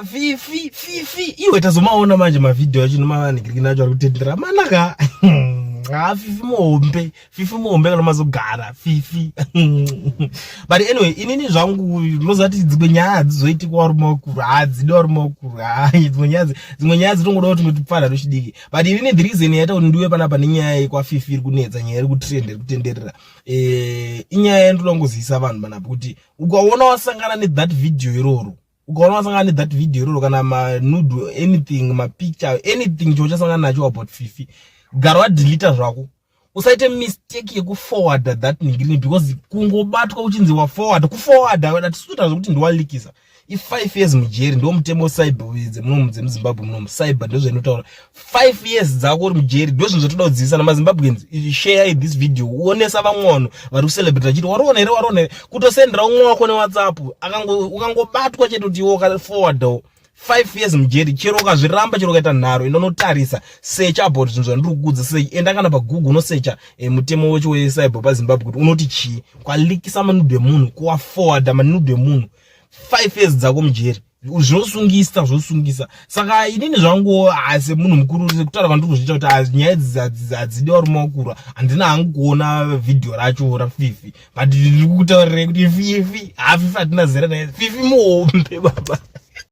Fifi iwe tazomaona manje mavideo acho nomavanhikiriki nacho ari kutendera manaka. Fifi muombe kana mazogara Fifi. But anyway, inini zvangu ndinozati dzimwe nyaya hadzizoitika wari mumakuru, hadzidi wari mumakuru. Dzimwe nyaya dzitongoda kuti ngotipfana tochidiki. But inini the reason yaita kuti ndiwe panapa nenyaya yekwaFifi iri kunetsa, nyaya iri kutrend, iri kutenderera. Inyaya yandoda kungozivisa vanhu panapa kuti ukaona wasangana nethat video iroro, ukaona wasangana nethat video iroro kana manude, anything, mapicture, anything chauchasangana nacho about Fifi, gara wadeleta zvako. Usaite mistake yekuforward that ningiri because kungobatwa uchinzi waforward, kuforward datisuta zvokuti ndiwalikisa. If 5 years mujeri ndo mutemo cyber muZimbabwe muno cyber ndozvo inotaura 5 years dzako uri mujeri ndozvo zvotoda kudzidzisa na maZimbabweans. Share this video uonesa vamwe vari kucelebrate achiti wariona here kutosendera umwe wako neWhatsApp ukangobatwa chete kuti iwo ka forward 5 years mujeri. Chero ukazviramba, chero ukaita nharo inotarisa search about zvinhu zvandiri kukudza sei, enda kana paGoogle unosearcha mutemo wacho wecyber paZimbabwe kuti unoti chii, kwalikisa manude emunhu, kuwaforward manude emunhu 5 years dzako mujeri zvinosungisa. Saka inini zvangu asi munhu mukuru kutaura vanhu ndikuzviita kuti nyaya idzi hadzidi wari mumakuru. Handina hangu kuona video racho raFifi, but ndiri kutaurira kuti Fifi hatina zera naye. Fifi muombe baba.